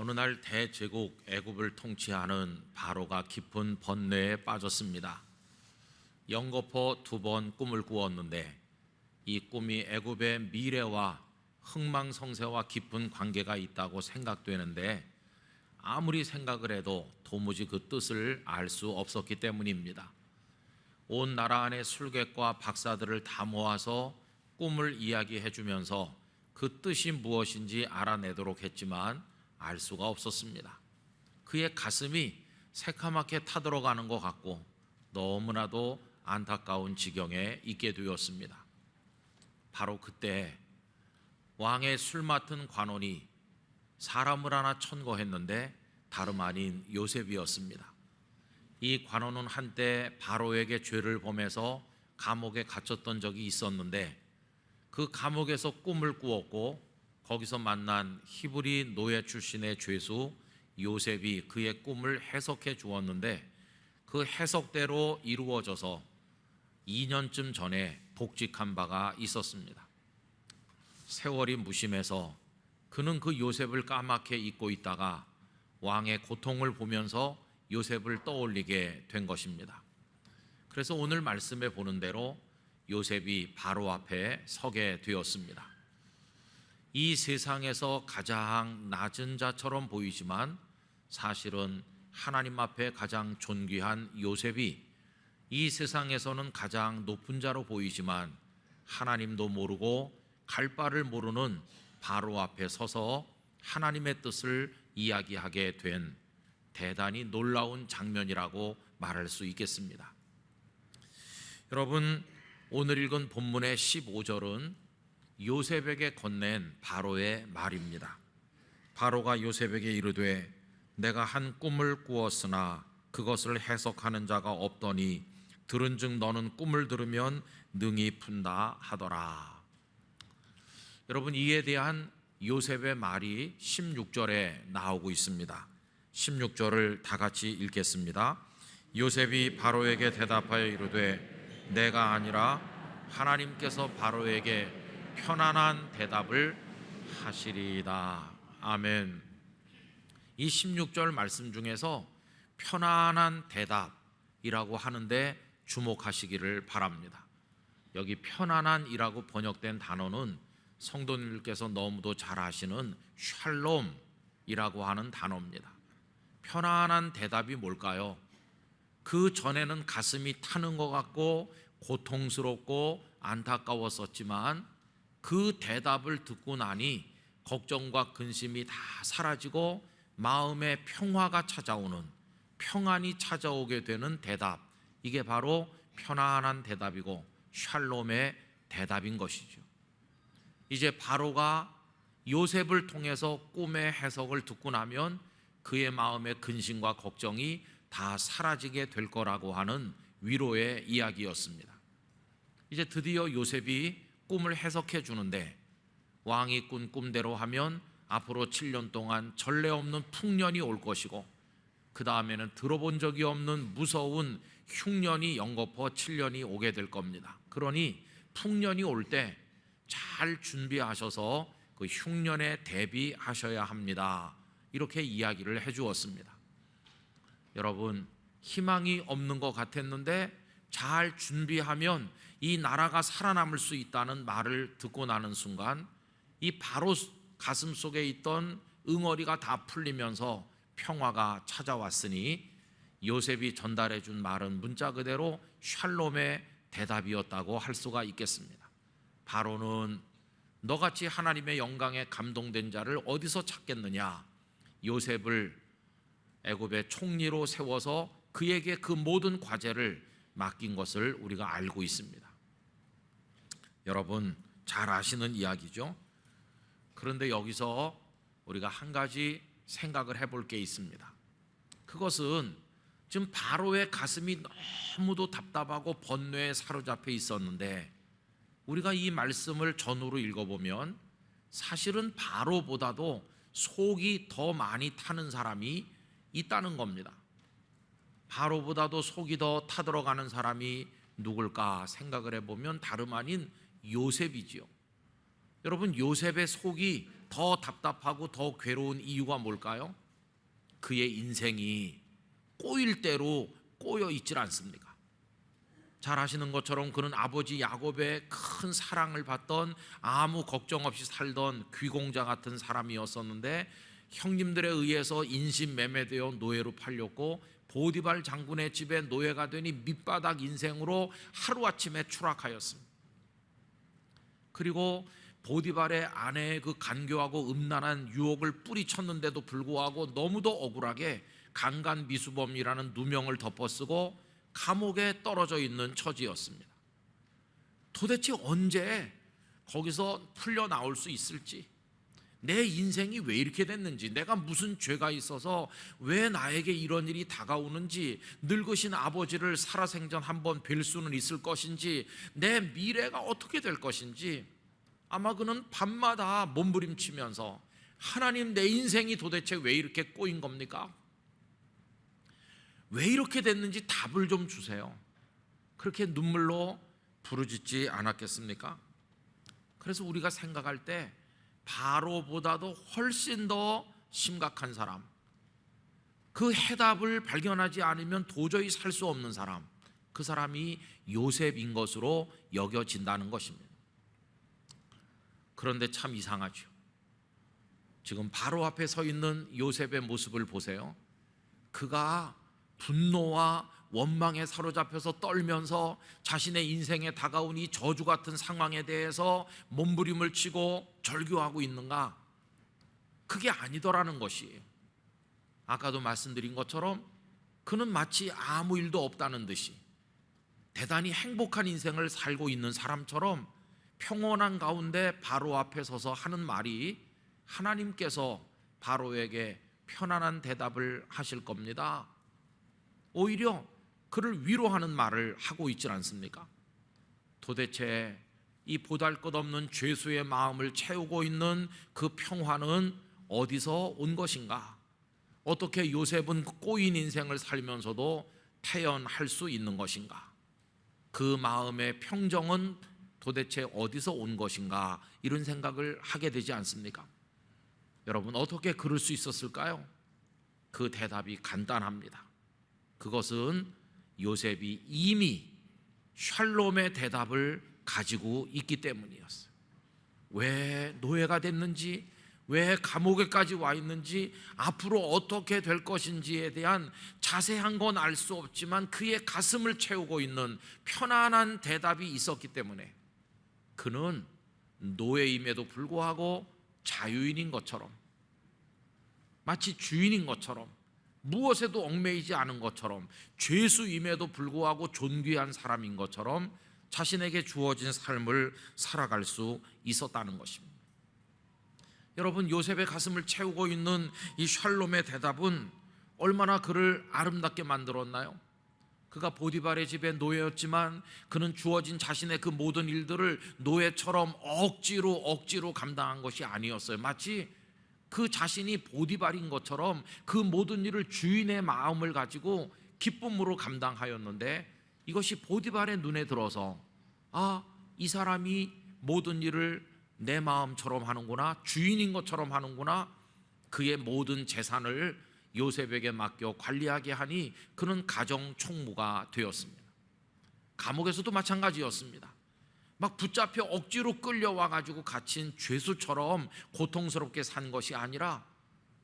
어느 날 대제국 애굽을 통치하는 바로가 깊은 번뇌에 빠졌습니다. 영거포 2번 꿈을 꾸었는데 이 꿈이 애굽의 미래와 흥망성쇠와 깊은 관계가 있다고 생각되는데 아무리 생각을 해도 도무지 그 뜻을 알 수 없었기 때문입니다. 온 나라 안의 술객과 박사들을 다 모아서 꿈을 이야기해 주면서 그 뜻이 무엇인지 알아내도록 했지만 알 수가 없었습니다. 그의 가슴이 새카맣게 타들어가는 것 같고 너무나도 안타까운 지경에 있게 되었습니다. 바로 그때 왕의 술 맡은 관원이 사람을 하나 천거했는데 다름 아닌 요셉이었습니다. 이 관원은 한때 바로에게 죄를 범해서 감옥에 갇혔던 적이 있었는데 그 감옥에서 꿈을 꾸었고 거기서 만난 히브리 노예 출신의 죄수 요셉이 그의 꿈을 해석해 주었는데 그 해석대로 이루어져서 2년쯤 전에 복직한 바가 있었습니다. 세월이 무심해서 그는 그 요셉을 까맣게 잊고 있다가 왕의 고통을 보면서 요셉을 떠올리게 된 것입니다. 그래서 오늘 말씀에 보는 대로 요셉이 바로 앞에 서게 되었습니다. 이 세상에서 가장 낮은 자처럼 보이지만 사실은 하나님 앞에 가장 존귀한 요셉이 이 세상에서는 가장 높은 자로 보이지만 하나님도 모르고 갈 바를 모르는 바로 앞에 서서 하나님의 뜻을 이야기하게 된 대단히 놀라운 장면이라고 말할 수 있겠습니다. 여러분, 오늘 읽은 본문의 15절은 요셉에게 건넨 바로의 말입니다. 바로가 요셉에게 이르되 내가 한 꿈을 꾸었으나 그것을 해석하는 자가 없더니 들은즉 너는 꿈을 들으면 능히 푼다 하더라. 여러분, 이에 대한 요셉의 말이 16절에 나오고 있습니다. 16절을 다 같이 읽겠습니다. 요셉이 바로에게 대답하여 이르되 내가 아니라 하나님께서 바로에게 편안한 대답을 하시리이다. 아멘. 이 16절 말씀 중에서 편안한 대답이라고 하는데 주목하시기를 바랍니다. 여기 편안한이라고 번역된 단어는 성도님들께서 너무도 잘 아시는 샬롬이라고 하는 단어입니다. 편안한 대답이 뭘까요? 그 전에는 가슴이 타는 것 같고 고통스럽고 안타까웠었지만 그 대답을 듣고 나니 걱정과 근심이 다 사라지고 마음의 평화가 찾아오는, 평안이 찾아오게 되는 대답, 이게 바로 편안한 대답이고 샬롬의 대답인 것이죠. 이제 바로가 요셉을 통해서 꿈의 해석을 듣고 나면 그의 마음의 근심과 걱정이 다 사라지게 될 거라고 하는 위로의 이야기였습니다. 이제 드디어 요셉이 꿈을 해석해 주는데 왕이 꾼 꿈대로 하면 앞으로 7년 동안 전례 없는 풍년이 올 것이고 그 다음에는 들어본 적이 없는 무서운 흉년이 영거포 7년이 오게 될 겁니다. 그러니 풍년이 올 때 잘 준비하셔서 그 흉년에 대비하셔야 합니다. 이렇게 이야기를 해 주었습니다. 여러분, 희망이 없는 것 같았는데 잘 준비하면 이 나라가 살아남을 수 있다는 말을 듣고 나는 순간 이 바로 가슴 속에 있던 응어리가 다 풀리면서 평화가 찾아왔으니 요셉이 전달해 준 말은 문자 그대로 샬롬의 대답이었다고 할 수가 있겠습니다. 바로는 너같이 하나님의 영광에 감동된 자를 어디서 찾겠느냐? 요셉을 애굽의 총리로 세워서 그에게 그 모든 과제를 맡긴 것을 우리가 알고 있습니다. 여러분, 잘 아시는 이야기죠? 그런데 여기서 우리가 한 가지 생각을 해볼 게 있습니다. 그것은 지금 바로의 가슴이 너무도 답답하고 번뇌에 사로잡혀 있었는데 우리가 이 말씀을 전후로 읽어보면 사실은 바로보다도 속이 더 많이 타는 사람이 있다는 겁니다. 바로보다도 속이 더 타들어가는 사람이 누굴까 생각을 해보면 다름 아닌 요셉이지요. 여러분, 요셉의 속이 더 답답하고 더 괴로운 이유가 뭘까요? 그의 인생이 꼬일 대로 꼬여 있질 않습니까? 잘 아시는 것처럼 그는 아버지 야곱의 큰 사랑을 받던, 아무 걱정 없이 살던 귀공자 같은 사람이었었는데, 형님들에 의해서 인신매매되어 노예로 팔렸고, 보디발 장군의 집에 노예가 되니 밑바닥 인생으로 하루아침에 추락하였습니다. 그리고 보디발의 아내의 그 간교하고 음란한 유혹을 뿌리쳤는데도 불구하고 너무도 억울하게 강간미수범이라는 누명을 덮어쓰고 감옥에 떨어져 있는 처지였습니다. 도대체 언제 거기서 풀려 나올 수 있을지, 내 인생이 왜 이렇게 됐는지, 내가 무슨 죄가 있어서 왜 나에게 이런 일이 다가오는지, 늙으신 아버지를 살아생전 한번 뵐 수는 있을 것인지, 내 미래가 어떻게 될 것인지, 아마 그는 밤마다 몸부림치면서 하나님, 내 인생이 도대체 왜 이렇게 꼬인 겁니까? 왜 이렇게 됐는지 답을 좀 주세요. 그렇게 눈물로 부르짖지 않았겠습니까? 그래서 우리가 생각할 때 바로보다도 훨씬 더 심각한 사람, 그 해답을 발견하지 않으면 도저히 살 수 없는 사람, 그 사람이 요셉인 것으로 여겨진다는 것입니다. 그런데 참 이상하죠. 지금 바로 앞에 서 있는 요셉의 모습을 보세요. 그가 분노와 원망에 사로잡혀서 떨면서 자신의 인생에 다가온 이 저주 같은 상황에 대해서 몸부림을 치고 절규하고 있는가? 그게 아니더라는 것이에요. 아까도 말씀드린 것처럼 그는 마치 아무 일도 없다는 듯이 대단히 행복한 인생을 살고 있는 사람처럼 평온한 가운데 바로 앞에 서서 하는 말이, 하나님께서 바로에게 편안한 대답을 하실 겁니다. 오히려 그를 위로하는 말을 하고 있지 않습니까? 도대체 이 보잘것없는 죄수의 마음을 채우고 있는 그 평화는 어디서 온 것인가? 어떻게 요셉은 꼬인 인생을 살면서도 태연할 수 있는 것인가? 그 마음의 평정은 도대체 어디서 온 것인가? 이런 생각을 하게 되지 않습니까? 여러분, 어떻게 그럴 수 있었을까요? 그 대답이 간단합니다. 그것은 요셉이 이미 샬롬의 대답을 가지고 있기 때문이었어요. 왜 노예가 됐는지, 왜 감옥에까지 와 있는지, 앞으로 어떻게 될 것인지에 대한 자세한 건 알 수 없지만 그의 가슴을 채우고 있는 편안한 대답이 있었기 때문에 그는 노예임에도 불구하고 자유인인 것처럼, 마치 주인인 것처럼, 무엇에도 얽매이지 않은 것처럼, 죄수임에도 불구하고 존귀한 사람인 것처럼 자신에게 주어진 삶을 살아갈 수 있었다는 것입니다. 여러분, 요셉의 가슴을 채우고 있는 이 샬롬의 대답은 얼마나 그를 아름답게 만들었나요? 그가 보디발의 집의 노예였지만 그는 주어진 자신의 그 모든 일들을 노예처럼 억지로 감당한 것이 아니었어요. 마치 그 자신이 보디발인 것처럼 그 모든 일을 주인의 마음을 가지고 기쁨으로 감당하였는데, 이것이 보디발의 눈에 들어서 이 사람이 모든 일을 내 마음처럼 하는구나, 주인인 것처럼 하는구나, 그의 모든 재산을 요셉에게 맡겨 관리하게 하니 그는 가정 총무가 되었습니다. 감옥에서도 마찬가지였습니다. 막 붙잡혀 억지로 끌려와 가지고 갇힌 죄수처럼 고통스럽게 산 것이 아니라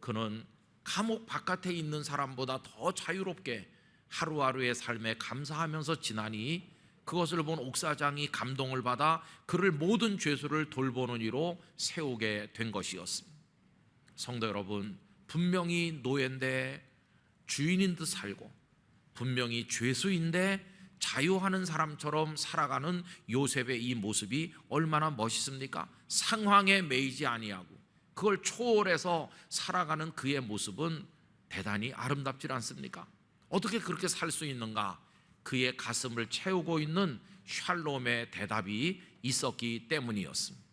그는 감옥 바깥에 있는 사람보다 더 자유롭게 하루하루의 삶에 감사하면서 지나니 그것을 본 옥사장이 감동을 받아 그를 모든 죄수를 돌보는 이로 세우게 된 것이었습니다. 성도 여러분, 분명히 노예인데 주인인 듯 살고, 분명히 죄수인데 자유하는 사람처럼 살아가는 요셉의 이 모습이 얼마나 멋있습니까? 상황에 매이지 아니하고 그걸 초월해서 살아가는 그의 모습은 대단히 아름답지 않습니까? 어떻게 그렇게 살 수 있는가? 그의 가슴을 채우고 있는 샬롬의 대답이 있었기 때문이었습니다.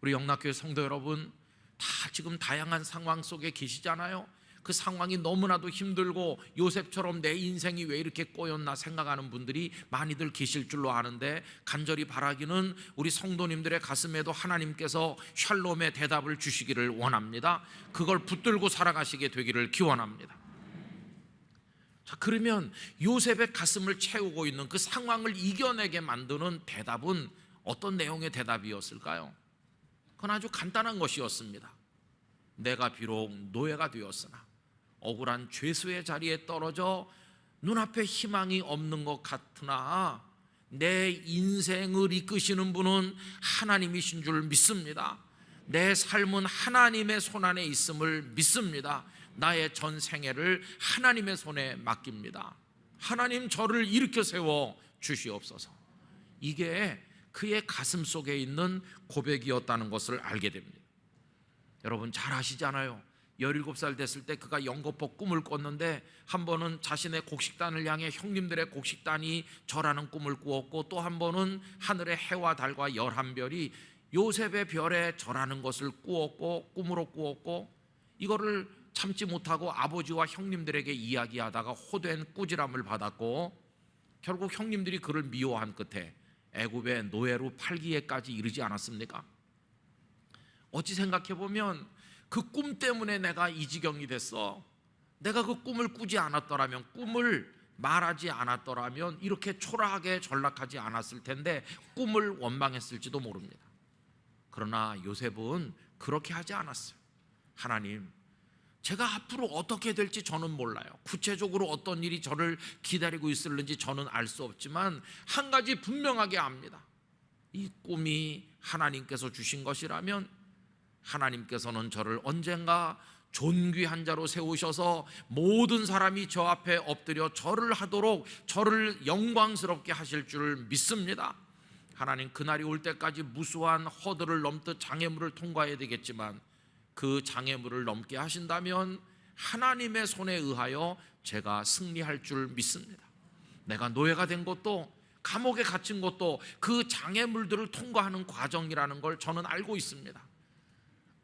우리 영락교회 성도 여러분, 다 지금 다양한 상황 속에 계시잖아요. 그 상황이 너무나도 힘들고 요셉처럼 내 인생이 왜 이렇게 꼬였나 생각하는 분들이 많이들 계실 줄로 아는데, 간절히 바라기는 우리 성도님들의 가슴에도 하나님께서 샬롬의 대답을 주시기를 원합니다. 그걸 붙들고 살아가시게 되기를 기원합니다. 자, 그러면 요셉의 가슴을 채우고 있는 그 상황을 이겨내게 만드는 대답은 어떤 내용의 대답이었을까요? 그건 아주 간단한 것이었습니다. 내가 비록 노예가 되었으나 억울한 죄수의 자리에 떨어져 눈앞에 희망이 없는 것 같으나 내 인생을 이끄시는 분은 하나님이신 줄 믿습니다. 내 삶은 하나님의 손 안에 있음을 믿습니다. 나의 전 생애를 하나님의 손에 맡깁니다. 하나님, 저를 일으켜 세워 주시옵소서. 이게 그의 가슴 속에 있는 고백이었다는 것을 알게 됩니다. 여러분 잘 아시잖아요. 17살 됐을 때 그가 영거포 꿈을 꿨는데, 한 번은 자신의 곡식단을 향해 형님들의 곡식단이 절하는 꿈을 꾸었고, 또 한 번은 하늘의 해와 달과 11별이 요셉의 별에 절하는 것을 꾸었고, 꿈으로 꾸었고, 이거를 참지 못하고 아버지와 형님들에게 이야기하다가 호된 꾸지람을 받았고, 결국 형님들이 그를 미워한 끝에 애굽의 노예로 팔기에까지 이르지 않았습니까? 어찌 생각해보면 그 꿈 때문에 내가 이 지경이 됐어. 내가 그 꿈을 꾸지 않았더라면, 꿈을 말하지 않았더라면 이렇게 초라하게 전락하지 않았을 텐데 꿈을 원망했을지도 모릅니다. 그러나 요셉은 그렇게 하지 않았어요. 하나님, 제가 앞으로 어떻게 될지 저는 몰라요. 구체적으로 어떤 일이 저를 기다리고 있을는지 저는 알 수 없지만 한 가지 분명하게 압니다. 이 꿈이 하나님께서 주신 것이라면 하나님께서는 저를 언젠가 존귀한 자로 세우셔서 모든 사람이 저 앞에 엎드려 절을 하도록 저를 영광스럽게 하실 줄 믿습니다. 하나님, 그날이 올 때까지 무수한 허들을 넘듯 장애물을 통과해야 되겠지만 그 장애물을 넘게 하신다면 하나님의 손에 의하여 제가 승리할 줄 믿습니다. 내가 노예가 된 것도 감옥에 갇힌 것도 그 장애물들을 통과하는 과정이라는 걸 저는 알고 있습니다.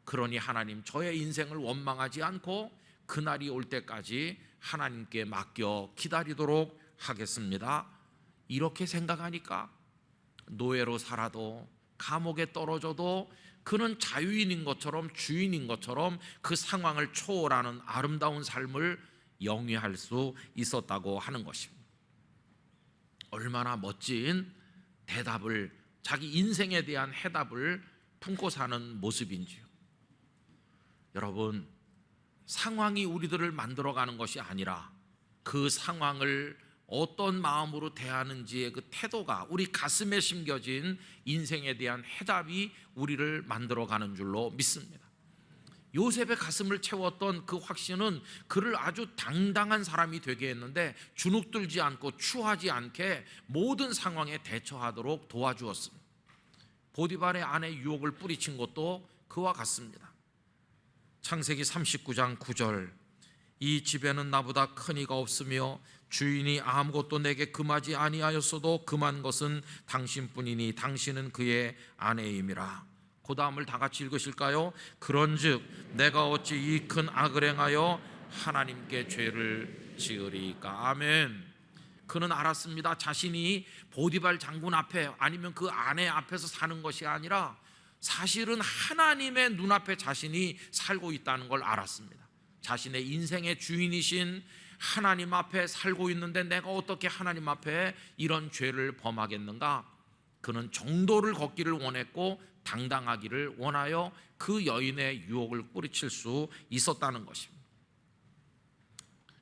그러니 하나님, 저의 인생을 원망하지 않고 그날이 올 때까지 하나님께 맡겨 기다리도록 하겠습니다. 이렇게 생각하니까 노예로 살아도 감옥에 떨어져도 그는 자유인인 것처럼, 주인인 것처럼 그 상황을 초월하는 아름다운 삶을 영위할 수 있었다고 하는 것입니다. 얼마나 멋진 대답을, 자기 인생에 대한 해답을 품고 사는 모습인지요. 여러분, 상황이 우리들을 만들어가는 것이 아니라 그 상황을 어떤 마음으로 대하는지의 그 태도가, 우리 가슴에 심겨진 인생에 대한 해답이 우리를 만들어가는 줄로 믿습니다. 요셉의 가슴을 채웠던 그 확신은 그를 아주 당당한 사람이 되게 했는데, 주눅들지 않고 추하지 않게 모든 상황에 대처하도록 도와주었습니다. 보디발의 아내 유혹을 뿌리친 것도 그와 같습니다. 창세기 39장 9절, 이 집에는 나보다 큰 이가 없으며 주인이 아무것도 내게 금하지 아니하였어도 금한 것은 당신뿐이니 당신은 그의 아내임이라. 그 다음을 다 같이 읽으실까요? 그런즉 내가 어찌 이 큰 악을 행하여 하나님께 죄를 지으리까. 아멘. 그는 알았습니다. 자신이 보디발 장군 앞에, 아니면 그 아내 앞에서 사는 것이 아니라 사실은 하나님의 눈앞에 자신이 살고 있다는 걸 알았습니다. 자신의 인생의 주인이신 하나님 앞에 살고 있는데 내가 어떻게 하나님 앞에 이런 죄를 범하겠는가? 그는 정도를 걷기를 원했고 당당하기를 원하여 그 여인의 유혹을 뿌리칠 수 있었다는 것입니다.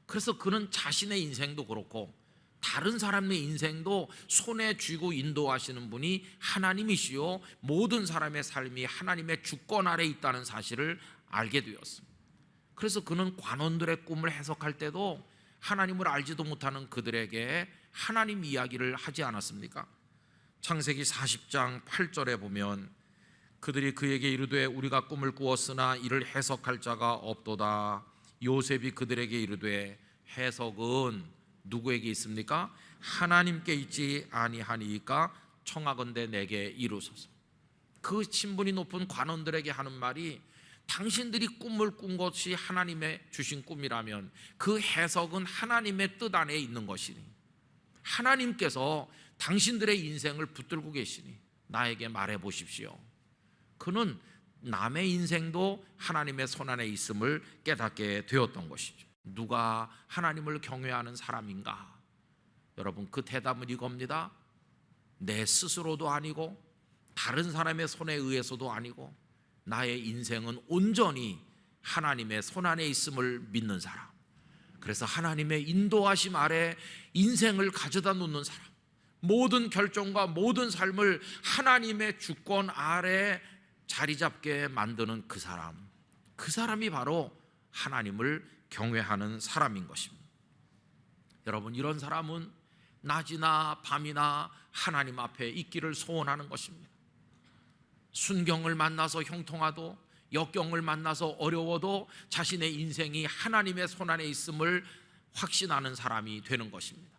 그래서 그는 자신의 인생도 그렇고 다른 사람의 인생도 손에 쥐고 인도하시는 분이 하나님이시요, 모든 사람의 삶이 하나님의 주권 아래 있다는 사실을 알게 되었습니다. 그래서 그는 관원들의 꿈을 해석할 때도 하나님을 알지도 못하는 그들에게 하나님 이야기를 하지 않았습니까? 창세기 40장 8절에 보면 그들이 그에게 이르되 우리가 꿈을 꾸었으나 이를 해석할 자가 없도다. 요셉이 그들에게 이르되 해석은 누구에게 있습니까? 하나님께 있지 아니하니까 청하건대 내게 이루소서. 그 신분이 높은 관원들에게 하는 말이, 당신들이 꿈을 꾼 것이 하나님의 주신 꿈이라면 그 해석은 하나님의 뜻 안에 있는 것이니 하나님께서 당신들의 인생을 붙들고 계시니 나에게 말해 보십시오. 그는 남의 인생도 하나님의 손안에 있음을 깨닫게 되었던 것이죠. 누가 하나님을 경외하는 사람인가? 여러분, 그 대답은 이겁니다. 내 스스로도 아니고 다른 사람의 손에 의해서도 아니고 나의 인생은 온전히 하나님의 손안에 있음을 믿는 사람. 그래서 하나님의 인도하심 아래 인생을 가져다 놓는 사람, 모든 결정과 모든 삶을 하나님의 주권 아래 자리 잡게 만드는 그 사람, 그 사람이 바로 하나님을 경외하는 사람인 것입니다. 여러분, 이런 사람은 낮이나 밤이나 하나님 앞에 있기를 소원하는 것입니다. 순경을 만나서 형통하도 역경을 만나서 어려워도 자신의 인생이 하나님의 손안에 있음을 확신하는 사람이 되는 것입니다.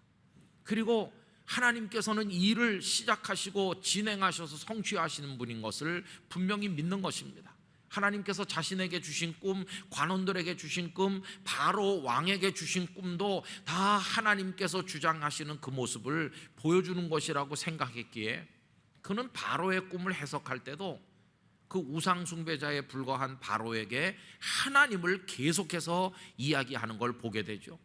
그리고 하나님께서는 일을 시작하시고 진행하셔서 성취하시는 분인 것을 분명히 믿는 것입니다. 하나님께서 자신에게 주신 꿈, 관원들에게 주신 꿈, 바로 왕에게 주신 꿈도 다 하나님께서 주장하시는 그 모습을 보여주는 것이라고 생각했기에 그는 바로의 꿈을 해석할 때도 그 우상 숭배자에 불과한 바로에게 하나님을 계속해서 이야기하는 걸 보게 되죠.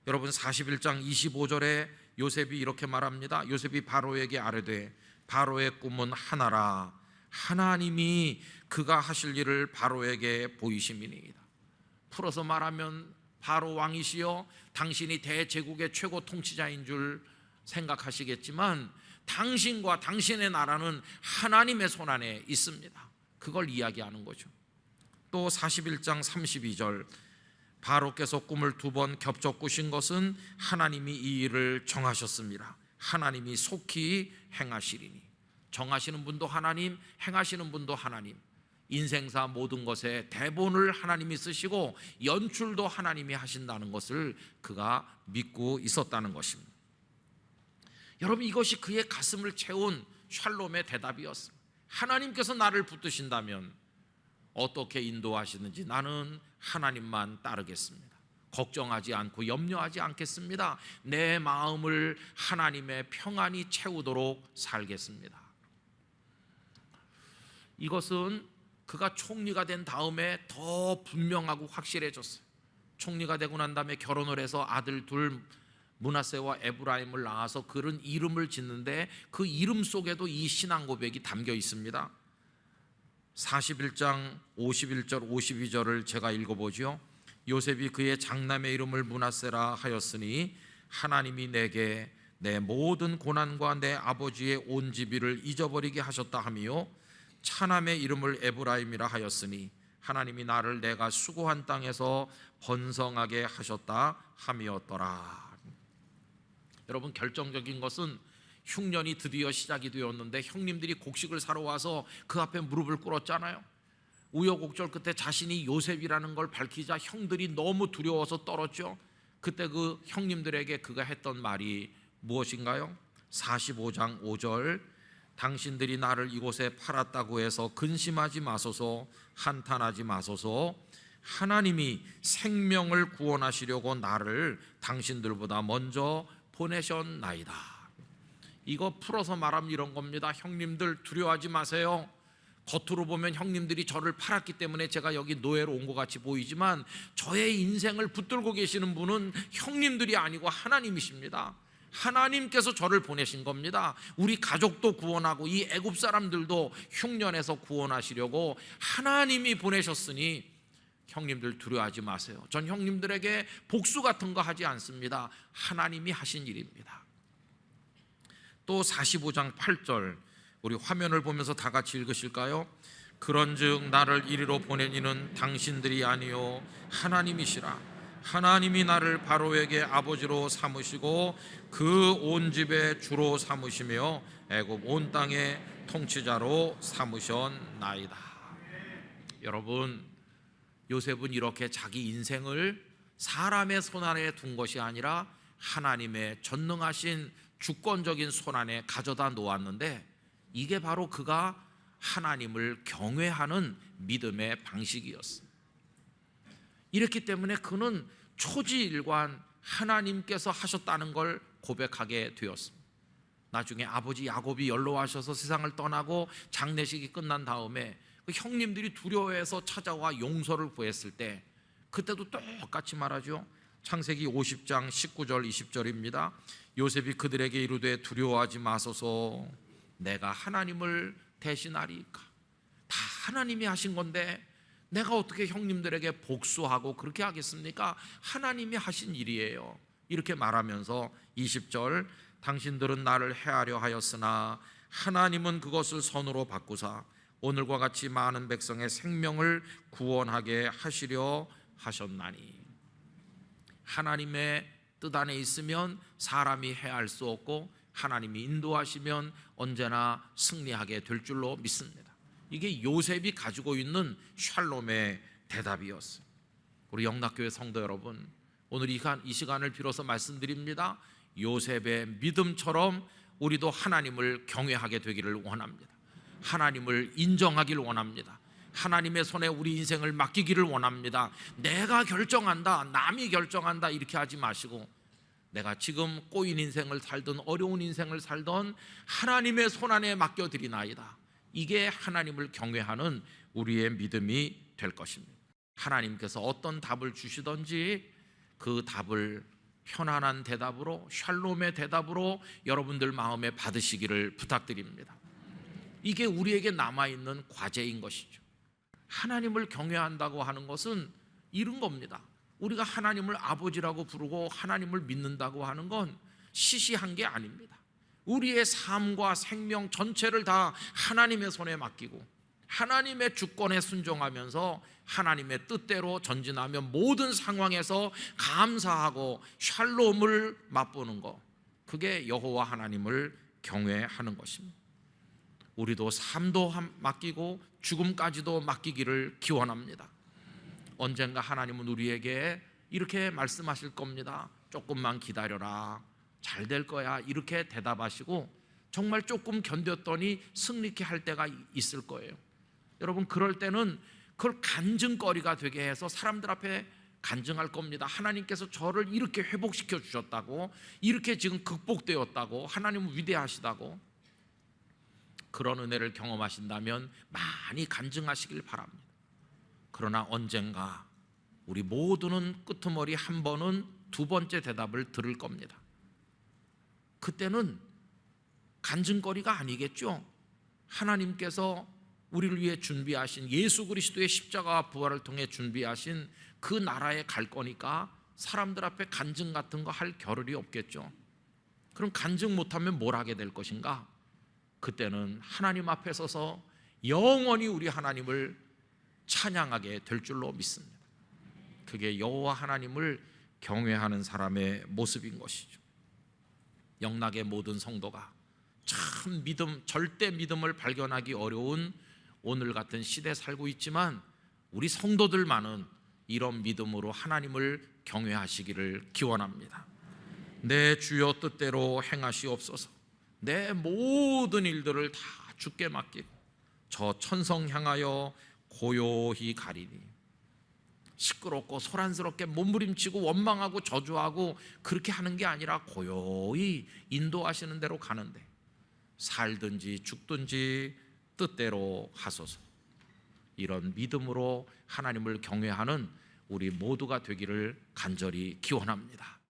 여러분, 41장 25절에 요셉이 이렇게 말합니다. 요셉이 바로에게 아뢰되 바로의 꿈은 하나라. 하나님이 그가 하실 일을 바로에게 보이심이니이다. 풀어서 말하면 바로 왕이시여 당신이 대제국의 최고 통치자인 줄 생각하시겠지만 당신과 당신의 나라는 하나님의 손안에 있습니다. 그걸 이야기하는 거죠. 또 41장 32절 바로께서 꿈을 2번 겹쳐 꾸신 것은 하나님이 이 일을 정하셨습니다. 하나님이 속히 행하시리니. 정하시는 분도 하나님, 행하시는 분도 하나님. 인생사 모든 것에 대본을 하나님이 쓰시고 연출도 하나님이 하신다는 것을 그가 믿고 있었다는 것입니다. 여러분, 이것이 그의 가슴을 채운 샬롬의 대답이었습니다. 하나님께서 나를 붙드신다면 어떻게 인도하시는지 나는 하나님만 따르겠습니다. 걱정하지 않고 염려하지 않겠습니다. 내 마음을 하나님의 평안이 채우도록 살겠습니다. 이것은 그가 총리가 된 다음에 더 분명하고 확실해졌어요. 총리가 되고 난 다음에 결혼을 해서 아들 둘 므낫세와 에브라임을 낳아서 그런 이름을 짓는데 그 이름 속에도 이 신앙 고백이 담겨 있습니다. 41장 51절 52절을 제가 읽어보죠. 요셉이 그의 장남의 이름을 므낫세라 하였으니 하나님이 내게 내 모든 고난과 내 아버지의 온 집이를 잊어버리게 하셨다 하며 차남의 이름을 에브라임이라 하였으니 하나님이 나를 내가 수고한 땅에서 번성하게 하셨다 함이었더라. 여러분, 결정적인 것은 흉년이 드디어 시작이 되었는데 형님들이 곡식을 사러 와서 그 앞에 무릎을 꿇었잖아요. 우여곡절 끝에 자신이 요셉이라는 걸 밝히자 형들이 너무 두려워서 떨었죠. 그때 그 형님들에게 그가 했던 말이 무엇인가요? 45장 5절 당신들이 나를 이곳에 팔았다고 해서 근심하지 마소서, 한탄하지 마소서. 하나님이 생명을 구원하시려고 나를 당신들보다 먼저 보내셨나이다. 이거 풀어서 말하면 이런 겁니다. 형님들 두려워하지 마세요. 겉으로 보면 형님들이 저를 팔았기 때문에 제가 여기 노예로 온 것 같이 보이지만 저의 인생을 붙들고 계시는 분은 형님들이 아니고 하나님이십니다. 하나님께서 저를 보내신 겁니다. 우리 가족도 구원하고 이 애굽 사람들도 흉년에서 구원하시려고 하나님이 보내셨으니 형님들 두려워하지 마세요. 전 형님들에게 복수 같은 거 하지 않습니다. 하나님이 하신 일입니다. 또 45장 8절 우리 화면을 보면서 다 같이 읽으실까요? 그런즉 나를 이리로 보낸 이는 당신들이 아니요 하나님이시라. 하나님이 나를 바로에게 아버지로 삼으시고 그 온 집의 주로 삼으시며 애굽 온 땅의 통치자로 삼으셨나이다. 여러분, 요셉은 이렇게 자기 인생을 사람의 손안에 둔 것이 아니라 하나님의 전능하신 주권적인 손안에 가져다 놓았는데 이게 바로 그가 하나님을 경외하는 믿음의 방식이었습니다. 이렇기 때문에 그는 초지일관 하나님께서 하셨다는 걸 고백하게 되었습니다. 나중에 아버지 야곱이 연로하셔서 세상을 떠나고 장례식이 끝난 다음에 그 형님들이 두려워해서 찾아와 용서를 구했을 때 그때도 똑같이 말하죠. 창세기 50장 19절 20절입니다. 요셉이 그들에게 이르되 두려워하지 마소서, 내가 하나님을 대신하리이까. 다 하나님이 하신 건데 내가 어떻게 형님들에게 복수하고 그렇게 하겠습니까? 하나님이 하신 일이에요. 이렇게 말하면서 20절, 당신들은 나를 해하려 하였으나 하나님은 그것을 선으로 바꾸사 오늘과 같이 많은 백성의 생명을 구원하게 하시려 하셨나니. 하나님의 뜻 안에 있으면 사람이 해할 수 없고 하나님이 인도하시면 언제나 승리하게 될 줄로 믿습니다. 이게 요셉이 가지고 있는 샬롬의 대답이었어요. 우리 영락교회 성도 여러분, 오늘 이 시간을 빌어서 말씀드립니다. 요셉의 믿음처럼 우리도 하나님을 경외하게 되기를 원합니다. 하나님을 인정하기를 원합니다. 하나님의 손에 우리 인생을 맡기기를 원합니다. 내가 결정한다, 남이 결정한다 이렇게 하지 마시고 내가 지금 꼬인 인생을 살든 어려운 인생을 살든 하나님의 손 안에 맡겨드리나이다. 이게 하나님을 경외하는 우리의 믿음이 될 것입니다. 하나님께서 어떤 답을 주시든지 그 답을 편안한 대답으로, 샬롬의 대답으로 여러분들 마음에 받으시기를 부탁드립니다. 이게 우리에게 남아있는 과제인 것이죠. 하나님을 경외한다고 하는 것은 이런 겁니다. 우리가 하나님을 아버지라고 부르고 하나님을 믿는다고 하는 건 시시한 게 아닙니다. 우리의 삶과 생명 전체를 다 하나님의 손에 맡기고 하나님의 주권에 순종하면서 하나님의 뜻대로 전진하며 모든 상황에서 감사하고 샬롬을 맛보는 것, 그게 여호와 하나님을 경외하는 것입니다. 우리도 삶도 맡기고 죽음까지도 맡기기를 기원합니다. 언젠가 하나님은 우리에게 이렇게 말씀하실 겁니다. 조금만 기다려라, 잘 될 거야, 이렇게 대답하시고 정말 조금 견뎠더니 승리케 할 때가 있을 거예요. 여러분, 그럴 때는 그걸 간증거리가 되게 해서 사람들 앞에 간증할 겁니다. 하나님께서 저를 이렇게 회복시켜 주셨다고, 이렇게 지금 극복되었다고, 하나님은 위대하시다고. 그런 은혜를 경험하신다면 많이 간증하시길 바랍니다. 그러나 언젠가 우리 모두는 끄트머리 한 번은 두 번째 대답을 들을 겁니다. 그때는 간증거리가 아니겠죠. 하나님께서 우리를 위해 준비하신 예수 그리스도의 십자가와 부활을 통해 준비하신 그 나라에 갈 거니까 사람들 앞에 간증 같은 거 할 겨를이 없겠죠. 그럼 간증 못하면 뭘 하게 될 것인가? 그때는 하나님 앞에 서서 영원히 우리 하나님을 찬양하게 될 줄로 믿습니다. 그게 여호와 하나님을 경외하는 사람의 모습인 것이죠. 영락의 모든 성도가 참 믿음, 절대 믿음을 발견하기 어려운 오늘 같은 시대에 살고 있지만 우리 성도들만은 이런 믿음으로 하나님을 경외하시기를 기원합니다. 내 주여 뜻대로 행하시옵소서. 내 모든 일들을 다 주께 맡기고 저 천성 향하여 고요히 가리니. 시끄럽고 소란스럽게 몸부림치고 원망하고 저주하고 그렇게 하는 게 아니라 고요히 인도하시는 대로 가는데 살든지 죽든지 뜻대로 하소서. 이런 믿음으로 하나님을 경외하는 우리 모두가 되기를 간절히 기원합니다.